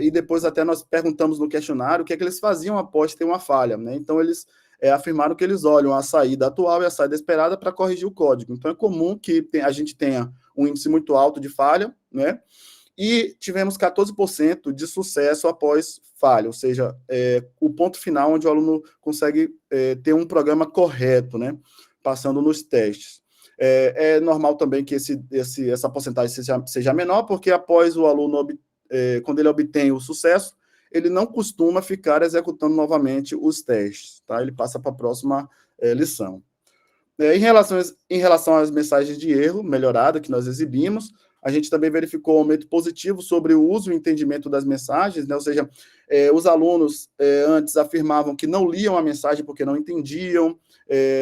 e depois até nós perguntamos no questionário o que é que eles faziam após ter uma falha, né? Então, eles afirmaram que eles olham a saída atual e a saída esperada para corrigir o código. Então, é comum que a gente tenha um índice muito alto de falha, né? E tivemos 14% de sucesso após falha, ou seja, o ponto final onde o aluno consegue ter um programa correto, né? Passando nos testes. É normal também que essa porcentagem seja menor, porque após o aluno, quando ele obtém o sucesso, ele não costuma ficar executando novamente os testes, tá? Ele passa para a próxima lição. Em relação às mensagens de erro melhorada que nós exibimos, a gente também verificou um aumento positivo sobre o uso e entendimento das mensagens, né? Ou seja, os alunos antes afirmavam que não liam a mensagem porque não entendiam,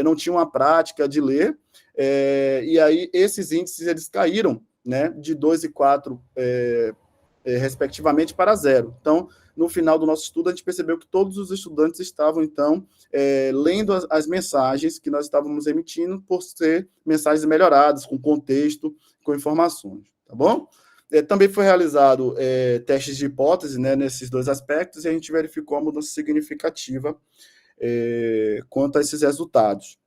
não tinham a prática de ler, e aí esses índices eles caíram, né, de 2 e 4, respectivamente, para 0. Então, no final do nosso estudo, a gente percebeu que todos os estudantes estavam, então, lendo as mensagens que nós estávamos emitindo, por ser mensagens melhoradas, com contexto, com informações, tá bom? Também foi realizado testes de hipótese, né, nesses dois aspectos, e a gente verificou uma mudança significativa quanto a esses resultados.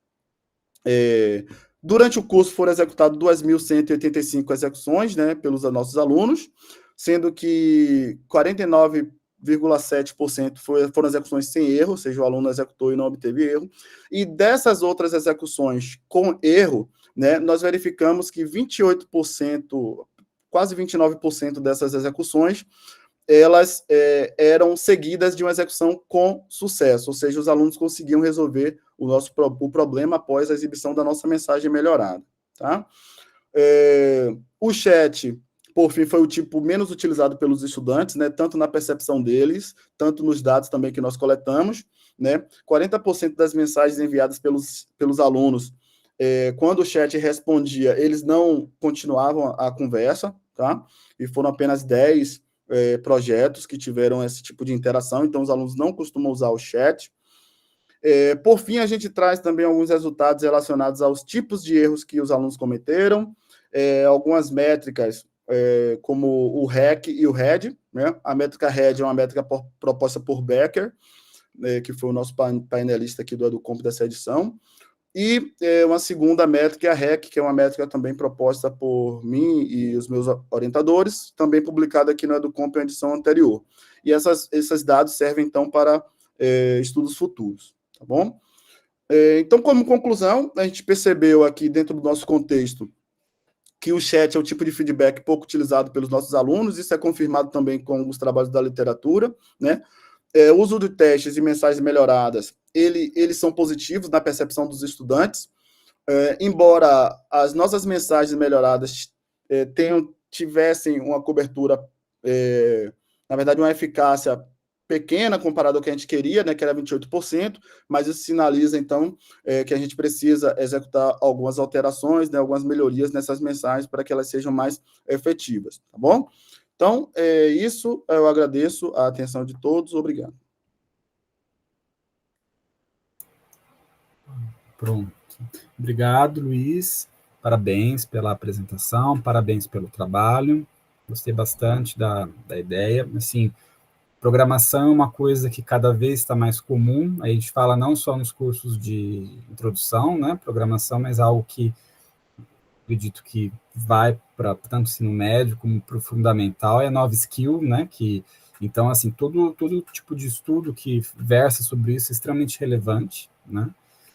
Durante o curso foram executadas 2.185 execuções, né, pelos nossos alunos, sendo que 49,7% foram execuções sem erro, ou seja, o aluno executou e não obteve erro, e dessas outras execuções com erro, né, nós verificamos que 28%, quase 29% dessas execuções, elas eram seguidas de uma execução com sucesso, ou seja, os alunos conseguiam resolver o problema após a exibição da nossa mensagem melhorada, tá? O chat, por fim, foi o tipo menos utilizado pelos estudantes, né, tanto na percepção deles, tanto nos dados também que nós coletamos, né? 40% das mensagens enviadas pelos alunos, quando o chat respondia, eles não continuavam a conversa, tá? E foram apenas 10 projetos que tiveram esse tipo de interação, então os alunos não costumam usar o chat. Por fim, a gente traz também alguns resultados relacionados aos tipos de erros que os alunos cometeram, algumas métricas, como o REC e o RED, né? A métrica RED é uma métrica proposta por Becker, que foi o nosso painelista aqui do EduComp dessa edição, e uma segunda métrica é a REC, que é uma métrica também proposta por mim e os meus orientadores, também publicada aqui no EduComp em edição anterior. E esses dados servem, então, para estudos futuros, tá bom? Então, como conclusão, a gente percebeu aqui, dentro do nosso contexto, que o chat é o tipo de feedback pouco utilizado pelos nossos alunos, isso é confirmado também com os trabalhos da literatura, né? O uso de testes e mensagens melhoradas, eles são positivos na percepção dos estudantes, embora as nossas mensagens melhoradas tivessem uma cobertura, na verdade, uma eficácia pequena comparado ao que a gente queria, né, que era 28%, mas isso sinaliza, então, que a gente precisa executar algumas alterações, né, algumas melhorias nessas mensagens para que elas sejam mais efetivas, tá bom? Então, isso, eu agradeço a atenção de todos, obrigado. Pronto. Obrigado, Luiz. Parabéns pela apresentação, parabéns pelo trabalho. Gostei bastante da ideia. Assim, programação é uma coisa que cada vez está mais comum. A gente fala não só nos cursos de introdução, né, programação, mas algo que acredito que vai para tanto ensino médio como para o fundamental, é a nova skill, né, então, assim, todo tipo de estudo que versa sobre isso é extremamente relevante, né,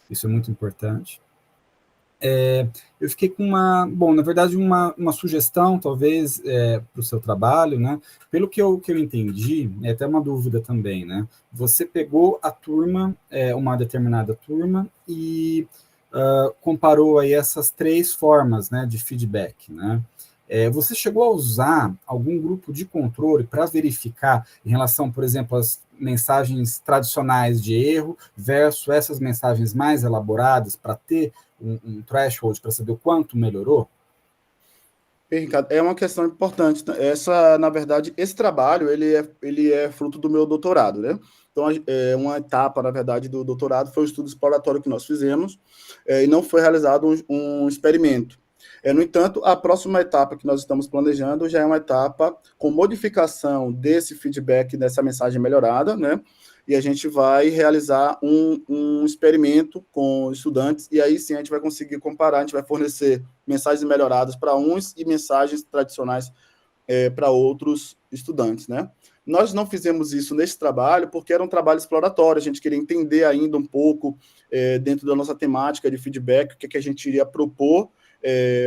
isso é muito importante. Eu fiquei com na verdade, uma sugestão, talvez, para o seu trabalho, né, pelo que eu entendi, é até uma dúvida também, né, você pegou a turma, uma determinada turma, e comparou aí essas 3 formas, né, de feedback, né? Você chegou a usar algum grupo de controle para verificar em relação, por exemplo, às mensagens tradicionais de erro versus essas mensagens mais elaboradas para ter um threshold para saber o quanto melhorou? Ricardo, é uma questão importante. Na verdade, esse trabalho ele é fruto do meu doutorado, né? Então, uma etapa, na verdade, do doutorado foi o estudo exploratório que nós fizemos, e não foi realizado um experimento. No entanto, a próxima etapa que nós estamos planejando já é uma etapa com modificação desse feedback, dessa mensagem melhorada, né? E a gente vai realizar um experimento com estudantes, e aí sim a gente vai conseguir comparar, a gente vai fornecer mensagens melhoradas para uns e mensagens tradicionais para outros estudantes, né? Nós não fizemos isso nesse trabalho porque era um trabalho exploratório, a gente queria entender ainda um pouco dentro da nossa temática de feedback, o que a gente iria propor,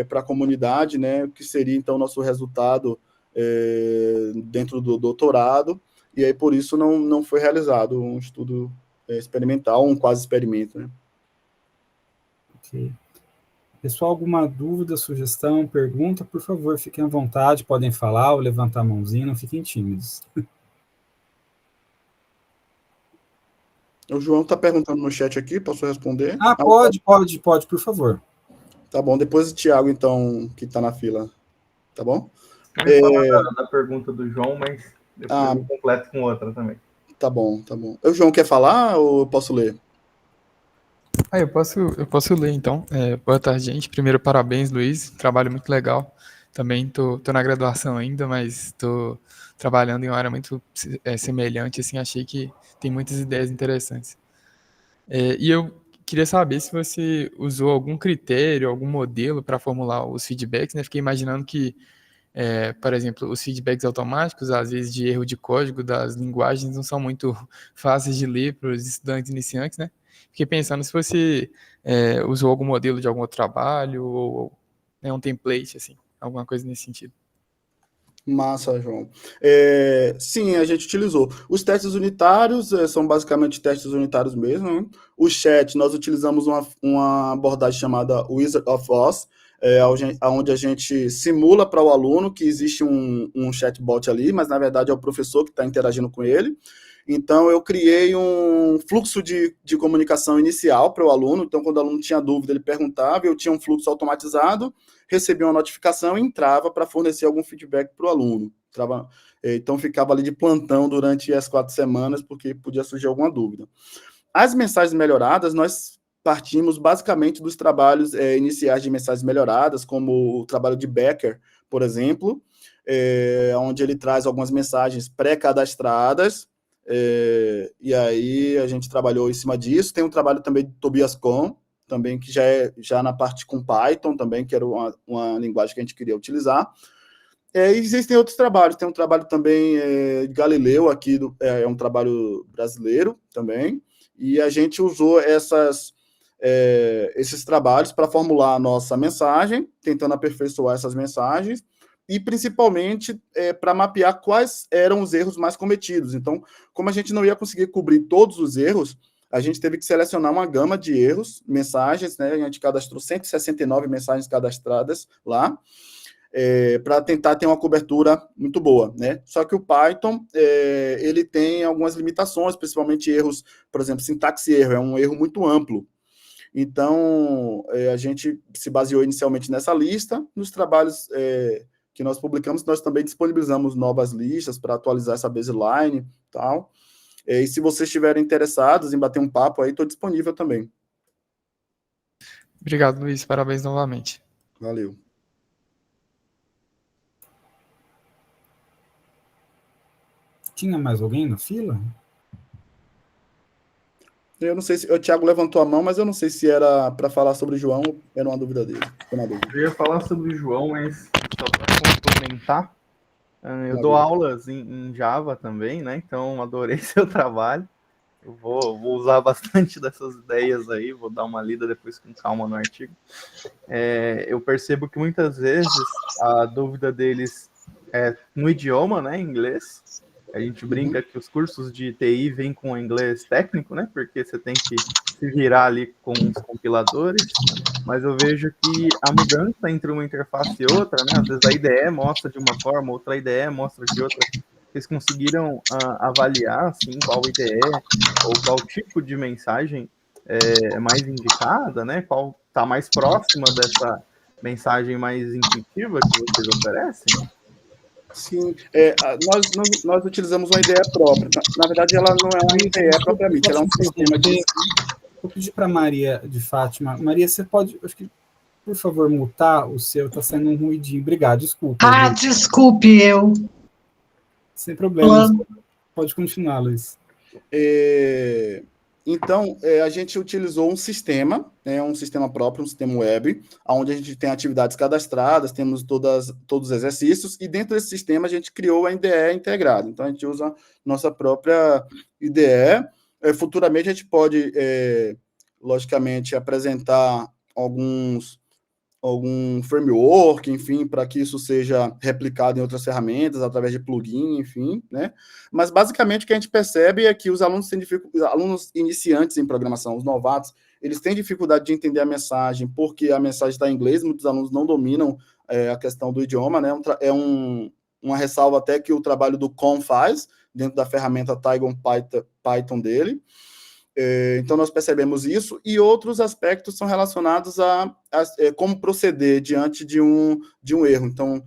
para a comunidade, né, que seria, então, nosso resultado dentro do doutorado, e aí, por isso, não foi realizado um estudo experimental, um quase experimento, né. Ok. Pessoal, alguma dúvida, sugestão, pergunta, por favor, fiquem à vontade, podem falar ou levantar a mãozinha, não fiquem tímidos. O João está perguntando no chat aqui, posso responder? Pode, por favor. Tá bom, depois o Thiago, então, que está na fila, tá bom? Eu ia falar da pergunta do João, mas depois eu completo com outra também. Tá bom. O João quer falar ou eu posso ler? Eu posso ler, então. Boa tarde, gente. Primeiro, parabéns, Luiz. Trabalho muito legal. Também tô na graduação ainda, mas estou trabalhando em uma área muito semelhante, assim, achei que tem muitas ideias interessantes. E eu queria saber se você usou algum critério, algum modelo para formular os feedbacks, né? Fiquei imaginando que, por exemplo, os feedbacks automáticos, às vezes de erro de código das linguagens, não são muito fáceis de ler para os estudantes iniciantes, né? Fiquei pensando se você usou algum modelo de algum outro trabalho ou um template, assim, alguma coisa nesse sentido. Massa, João. Sim, a gente utilizou. Os testes unitários são basicamente testes unitários mesmo, né? O chat, nós utilizamos uma abordagem chamada Wizard of Oz, onde a gente simula para o aluno que existe um chatbot ali, mas na verdade é o professor que está interagindo com ele. Então, eu criei um fluxo de comunicação inicial para o aluno. Então, quando o aluno tinha dúvida, ele perguntava, eu tinha um fluxo automatizado, recebia uma notificação e entrava para fornecer algum feedback para o aluno. Então, ficava ali de plantão durante as 4 semanas, porque podia surgir alguma dúvida. As mensagens melhoradas, nós partimos basicamente dos trabalhos iniciais de mensagens melhoradas, como o trabalho de Becker, por exemplo, onde ele traz algumas mensagens pré-cadastradas, e aí a gente trabalhou em cima disso. Tem um trabalho também de Tobias Kohn, também, que já na parte com Python, também, que era uma linguagem que a gente queria utilizar. Existem outros trabalhos, tem um trabalho também de Galileu, aqui, é um trabalho brasileiro também, e a gente usou esses trabalhos para formular a nossa mensagem, tentando aperfeiçoar essas mensagens, e principalmente para mapear quais eram os erros mais cometidos. Então, como a gente não ia conseguir cobrir todos os erros, a gente teve que selecionar uma gama de erros, mensagens, né? A gente cadastrou 169 mensagens cadastradas lá, para tentar ter uma cobertura muito boa, né? Só que o Python, ele tem algumas limitações, principalmente erros, por exemplo, sintaxe erro, é um erro muito amplo. Então, a gente se baseou inicialmente nessa lista. Nos trabalhos que nós publicamos, nós também disponibilizamos novas listas para atualizar essa baseline e tal. E se vocês estiverem interessados em bater um papo aí, estou disponível também. Obrigado, Luiz. Parabéns novamente. Valeu. Tinha mais alguém na fila? Eu não sei se o Thiago levantou a mão, mas eu não sei se era para falar sobre o João, era uma dúvida dele. Eu ia falar sobre o João, mas só para complementar, eu dou aulas em Java também, né? Então, adorei seu trabalho. Eu vou usar bastante dessas ideias aí, vou dar uma lida depois com calma no artigo. Eu percebo que muitas vezes a dúvida deles é no idioma, né, inglês. A gente brinca que os cursos de TI vêm com inglês técnico, né, porque você tem que se virar ali com os compiladores, mas eu vejo que a mudança entre uma interface e outra, né, às vezes a IDE mostra de uma forma, outra IDE mostra de outra. Vocês conseguiram avaliar assim, qual IDE ou qual tipo de mensagem é mais indicada, né? Qual está mais próxima dessa mensagem mais intuitiva que vocês oferecem? Sim, nós utilizamos uma IDE própria. Na verdade, ela não é uma IDE propriamente, ela é um sistema de... Vou pedir para Maria de Fátima. Maria, você pode, acho que, por favor, mutar o seu, está saindo um ruidinho. Obrigado, desculpa. Desculpe, eu... Sem problemas. Pode continuar, Luiz. Então, a gente utilizou um sistema próprio, um sistema web, onde a gente tem atividades cadastradas, temos todos os exercícios, e dentro desse sistema a gente criou a IDE integrada. Então, a gente usa nossa própria IDE. Futuramente, a gente pode, logicamente, apresentar alguns algum framework, enfim, para que isso seja replicado em outras ferramentas, através de plugin, enfim, né? Mas, basicamente, o que a gente percebe é que os alunos alunos iniciantes em programação, os novatos, eles têm dificuldade de entender a mensagem, porque a mensagem está em inglês, muitos alunos não dominam a questão do idioma, né? Uma ressalva até que o trabalho do Com faz, dentro da ferramenta Tygon Python dele. Então, nós percebemos isso, e outros aspectos são relacionados a como proceder diante de um erro. Então,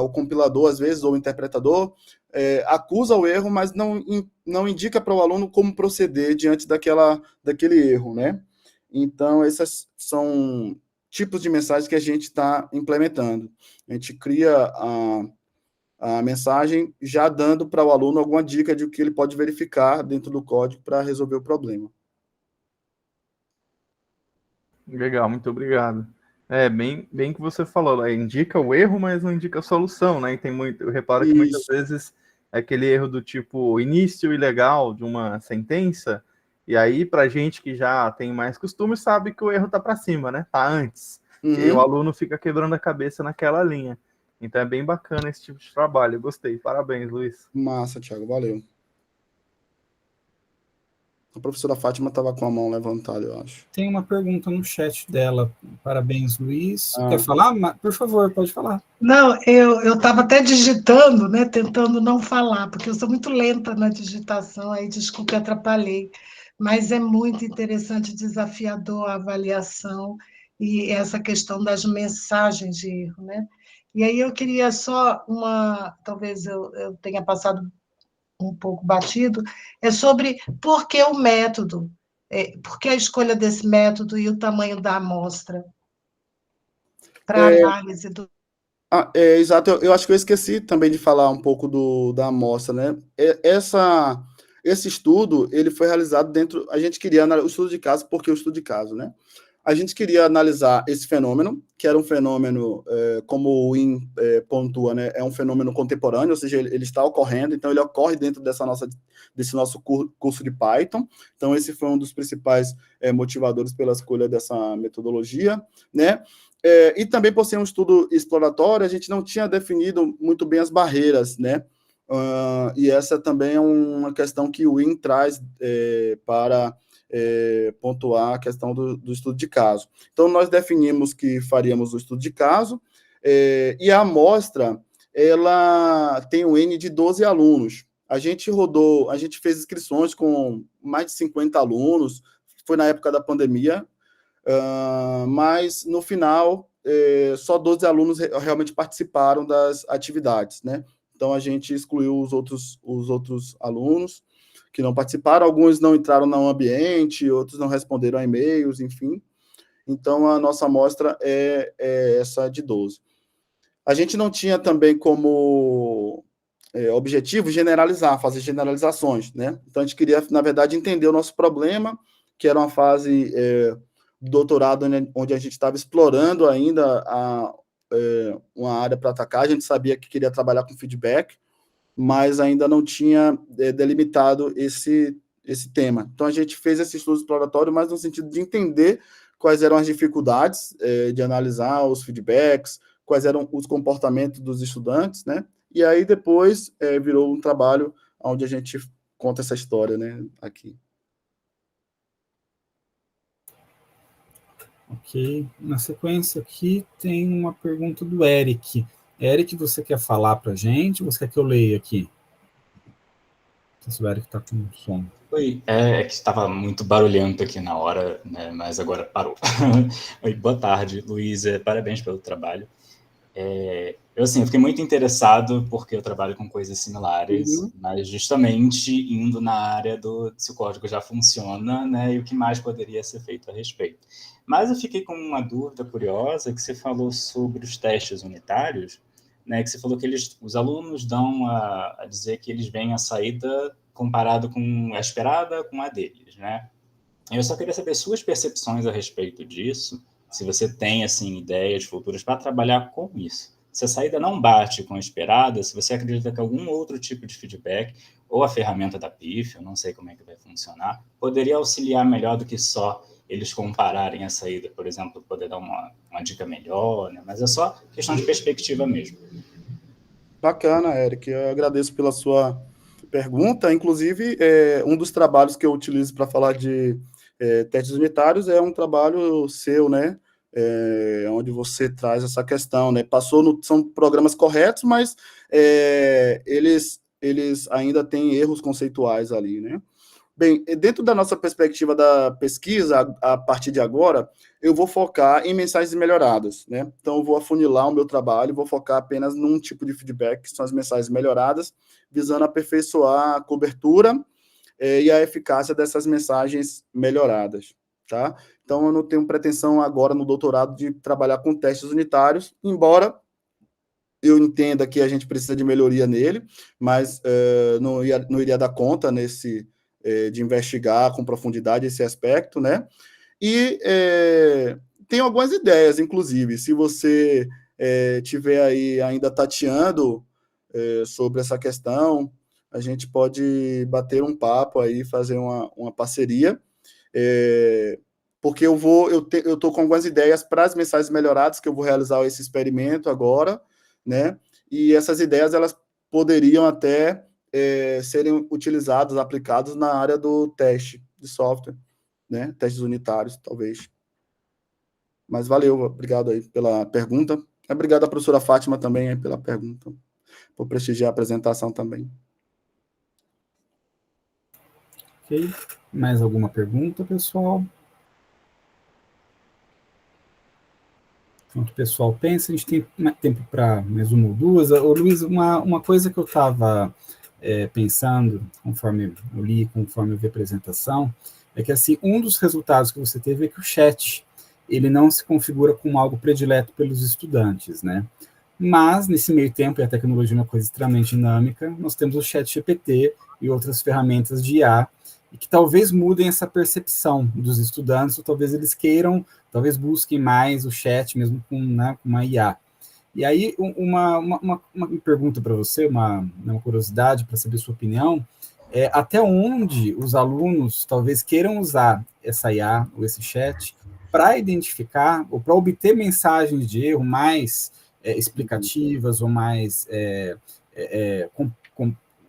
o compilador, às vezes, ou o interpretador, acusa o erro, mas não indica para o aluno como proceder diante daquele erro, né? Então, esses são tipos de mensagens que a gente está implementando. A gente cria a mensagem já dando para o aluno alguma dica de o que ele pode verificar dentro do código para resolver o problema. Legal, muito obrigado. Bem que você falou, né? Indica o erro, mas não indica a solução, né? E eu reparo que muitas vezes é aquele erro do tipo início ilegal de uma sentença, e aí para gente que já tem mais costume sabe que o erro tá para cima, né? Tá antes. E aí o aluno fica quebrando a cabeça naquela linha. Então é bem bacana esse tipo de trabalho. Eu gostei. Parabéns, Luiz. Massa, Thiago. Valeu. A professora Fátima estava com a mão levantada, eu acho. Tem uma pergunta no chat dela. Parabéns, Luiz. Quer falar? Por favor, pode falar. Não, eu estava até digitando, né, tentando não falar, porque eu sou muito lenta na digitação, aí desculpe, atrapalhei. Mas é muito interessante, desafiador a avaliação e essa questão das mensagens de erro, né? E aí eu queria só talvez eu tenha passado um pouco batido, é sobre por que o método, por que a escolha desse método e o tamanho da amostra para análise do... Exato, eu acho que eu esqueci também de falar um pouco da amostra, né? Esse estudo, ele foi realizado a gente queria analisar o estudo de caso, porque o estudo de caso, né? A gente queria analisar esse fenômeno, que era um fenômeno, como o Wynne pontua, né? É um fenômeno contemporâneo, ou seja, ele está ocorrendo, então ele ocorre dentro desse nosso curso de Python. Então, esse foi um dos principais motivadores pela escolha dessa metodologia, né? E também, por ser um estudo exploratório, a gente não tinha definido muito bem as barreiras, né? E essa também é uma questão que o Wynne traz para pontuar a questão do estudo de caso. Então, nós definimos que faríamos o estudo de caso, e a amostra, ela tem um N de 12 alunos. A gente fez inscrições com mais de 50 alunos, foi na época da pandemia, mas, no final, só 12 alunos realmente participaram das atividades, né? Então, a gente excluiu os outros alunos que não participaram, alguns não entraram no ambiente, outros não responderam a e-mails, enfim. Então, a nossa amostra é essa de 12. A gente não tinha também como objetivo fazer generalizações, né? Então, a gente queria, na verdade, entender o nosso problema, que era uma fase do doutorado, né, onde a gente estava explorando ainda uma área para atacar. A gente sabia que queria trabalhar com feedback, mas ainda não tinha delimitado esse tema. Então, a gente fez esse estudo exploratório, mas no sentido de entender quais eram as dificuldades de analisar os feedbacks, quais eram os comportamentos dos estudantes, né? E aí, depois, virou um trabalho onde a gente conta essa história, né, aqui. Ok. Na sequência aqui tem uma pergunta do Eric. Eric, você quer falar para a gente ou você quer que eu leia aqui? Não sei se o Eric está com som. Oi, que estava muito barulhento aqui na hora, né, mas agora parou. Oi, boa tarde, Luiz, parabéns pelo trabalho. Eu fiquei muito interessado porque eu trabalho com coisas similares, mas justamente indo na área se o código já funciona, né, e o que mais poderia ser feito a respeito. Mas eu fiquei com uma dúvida curiosa, que você falou sobre os testes unitários, né, que você falou que os alunos dão a dizer que eles veem a saída comparado com a esperada com a deles, né? Eu só queria saber suas percepções a respeito disso, se você tem, assim, ideias futuras para trabalhar com isso. Se a saída não bate com a esperada, se você acredita que algum outro tipo de feedback, ou a ferramenta da PIF, eu não sei como é que vai funcionar, poderia auxiliar melhor do que só eles compararem a saída, por exemplo, poder dar uma dica melhor, né? Mas é só questão de perspectiva mesmo. Bacana, Eric. Eu agradeço pela sua pergunta. Inclusive, um dos trabalhos que eu utilizo para falar de testes unitários é um trabalho seu, né? Onde você traz essa questão, né? São programas corretos, mas eles ainda têm erros conceituais ali, né? Bem, dentro da nossa perspectiva da pesquisa, a partir de agora, eu vou focar em mensagens melhoradas, né? Então, eu vou afunilar o meu trabalho, vou focar apenas num tipo de feedback, que são as mensagens melhoradas, visando aperfeiçoar a cobertura e a eficácia dessas mensagens melhoradas, tá? Então, eu não tenho pretensão agora no doutorado de trabalhar com testes unitários, embora eu entenda que a gente precisa de melhoria nele, mas não iria dar conta de investigar com profundidade esse aspecto, né? E tem algumas ideias, inclusive, se você tiver aí ainda tateando sobre essa questão, a gente pode bater um papo aí, fazer uma parceria, porque eu estou com algumas ideias para as mensagens melhoradas, que eu vou realizar esse experimento agora, né? E essas ideias, elas poderiam até serem utilizados, aplicados na área do teste de software, né? Testes unitários, talvez. Mas valeu, obrigado aí pela pergunta. Obrigado à professora Fátima também aí pela pergunta, por prestigiar a apresentação também. Ok. Mais alguma pergunta, pessoal? Enquanto o pessoal pensa, a gente tem tempo para mais uma ou duas. Ô, Luiz, uma coisa que eu estava pensando, conforme eu li, conforme eu vi a apresentação, é que assim, um dos resultados que você teve é que o chat ele não se configura como algo predileto pelos estudantes, né? Mas, nesse meio tempo, e a tecnologia é uma coisa extremamente dinâmica, nós temos o ChatGPT e outras ferramentas de IA, e que talvez mudem essa percepção dos estudantes, ou talvez eles queiram, talvez busquem mais o chat mesmo com uma IA. E aí, uma pergunta para você, uma curiosidade para saber sua opinião, até onde os alunos talvez queiram usar essa IA ou esse chat para identificar ou para obter mensagens de erro mais explicativas ou mais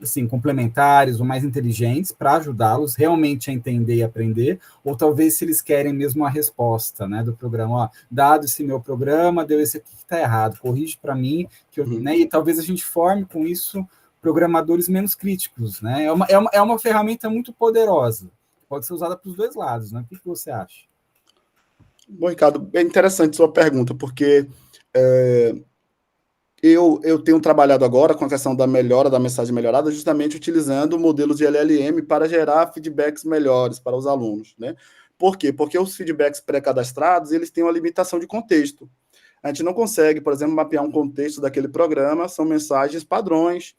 assim, complementares ou mais inteligentes para ajudá-los realmente a entender e aprender, ou talvez se eles querem mesmo a resposta, né, do programa, ó, dado esse meu programa, deu esse aqui que está errado, corrige para mim, que né, e talvez a gente forme com isso programadores menos críticos, né, é uma ferramenta muito poderosa, pode ser usada para os dois lados, né, o que você acha? Bom, Ricardo, é interessante sua pergunta, porque eu tenho trabalhado agora com a questão da melhora da mensagem melhorada, justamente utilizando modelos de LLM para gerar feedbacks melhores para os alunos, né? Por quê? Porque os feedbacks pré-cadastrados, eles têm uma limitação de contexto. A gente não consegue, por exemplo, mapear um contexto daquele programa, são mensagens padrões.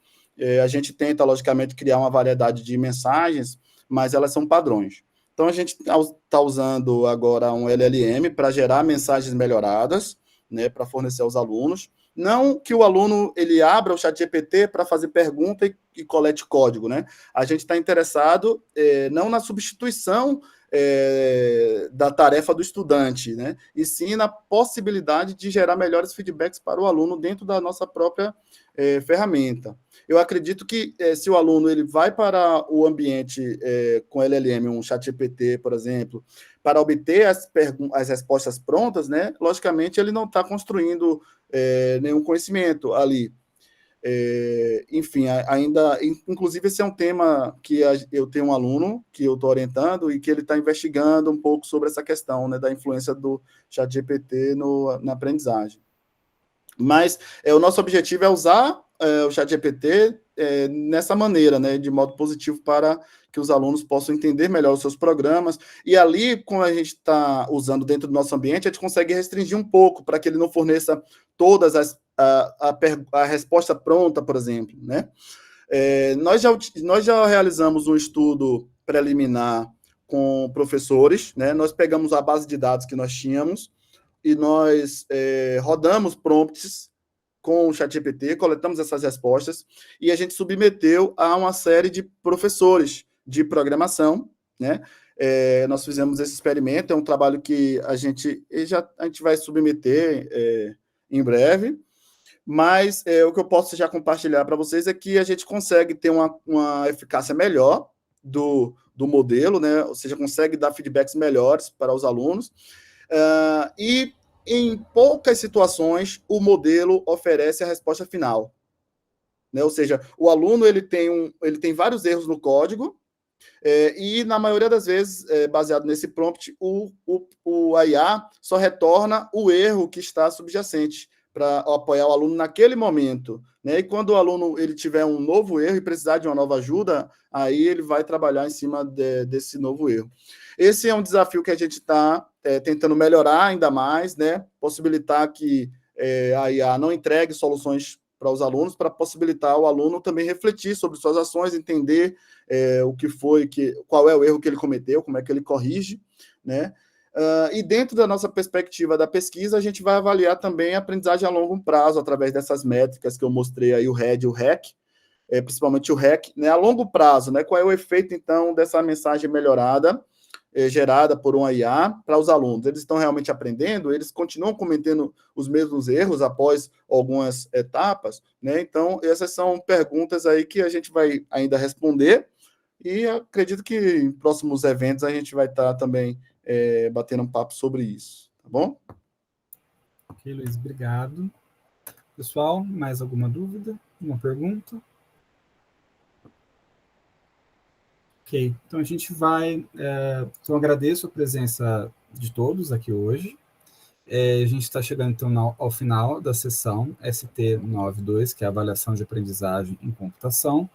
A gente tenta, logicamente, criar uma variedade de mensagens, mas elas são padrões. Então, a gente está usando agora um LLM para gerar mensagens melhoradas, né, para fornecer aos alunos. Não que o aluno ele abra o ChatGPT para fazer pergunta e colete código, né? A gente está interessado não na substituição da tarefa do estudante, né? E sim na possibilidade de gerar melhores feedbacks para o aluno dentro da nossa própria ferramenta. Eu acredito que se o aluno ele vai para o ambiente com LLM, um ChatGPT, por exemplo, para obter as respostas prontas, né? Logicamente, ele não está construindo nenhum conhecimento ali. Enfim, ainda, inclusive, esse é um tema que eu tenho um aluno que eu estou orientando e que ele está investigando um pouco sobre essa questão, né, da influência do ChatGPT na aprendizagem. Mas o nosso objetivo é usar o ChatGPT nessa maneira, né, de modo positivo, para que os alunos possam entender melhor os seus programas. E ali, como a gente está usando dentro do nosso ambiente, a gente consegue restringir um pouco para que ele não forneça todas a resposta pronta, por exemplo, né? Nós já realizamos um estudo preliminar com professores, né? Nós pegamos a base de dados que nós tínhamos e nós rodamos prompts com o ChatGPT, coletamos essas respostas e a gente submeteu a uma série de professores de programação, né? nós fizemos esse experimento, é um trabalho que a gente vai submeter em breve, mas o que eu posso já compartilhar para vocês é que a gente consegue ter uma eficácia melhor do modelo, né? Ou seja, consegue dar feedbacks melhores para os alunos, e em poucas situações o modelo oferece a resposta final, né? Ou seja, o aluno ele tem vários erros no código, e na maioria das vezes, baseado nesse prompt, o IA só retorna o erro que está subjacente para apoiar o aluno naquele momento, né? E quando o aluno ele tiver um novo erro e precisar de uma nova ajuda, aí ele vai trabalhar em cima desse novo erro. Esse é um desafio que a gente está tentando melhorar ainda mais, né? Possibilitar que a IA não entregue soluções para os alunos, para possibilitar o aluno também refletir sobre suas ações, entender o que foi, qual é o erro que ele cometeu, como é que ele corrige, né? E dentro da nossa perspectiva da pesquisa, a gente vai avaliar também a aprendizagem a longo prazo, através dessas métricas que eu mostrei aí, o RED e o REC, principalmente o REC, né? A longo prazo, né? Qual é o efeito, então, dessa mensagem melhorada, gerada por uma IA para os alunos? Eles estão realmente aprendendo? Eles continuam cometendo os mesmos erros após algumas etapas, né? Então, essas são perguntas aí que a gente vai ainda responder, e acredito que em próximos eventos a gente vai estar também batendo um papo sobre isso, tá bom? Ok, Luiz, obrigado. Pessoal, mais alguma dúvida? Uma pergunta? Ok, então a gente vai... então, agradeço a presença de todos aqui hoje. A gente está chegando, então, ao final da sessão ST92, que é a Avaliação de Aprendizagem em Computação,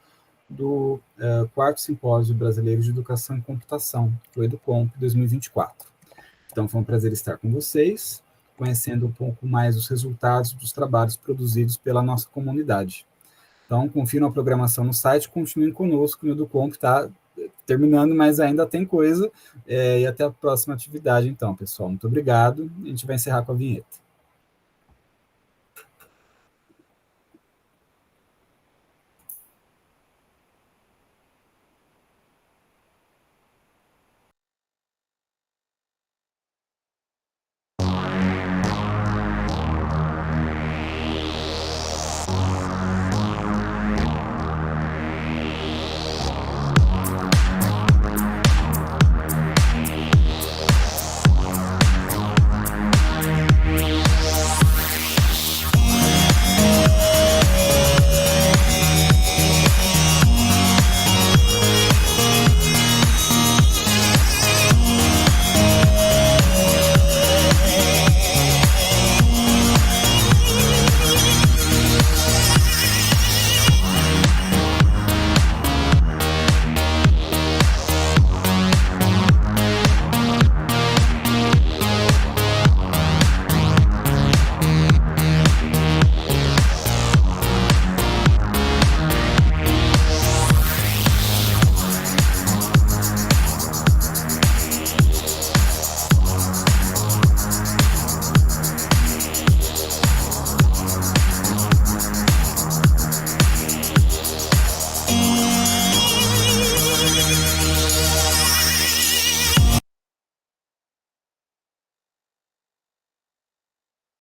do 4º Simpósio Brasileiro de Educação em Computação, o EduComp 2024. Então, foi um prazer estar com vocês, conhecendo um pouco mais os resultados dos trabalhos produzidos pela nossa comunidade. Então, confiram a programação no site, continuem conosco no EduComp, está terminando, mas ainda tem coisa, e até a próxima atividade, então, pessoal. Muito obrigado, a gente vai encerrar com a vinheta.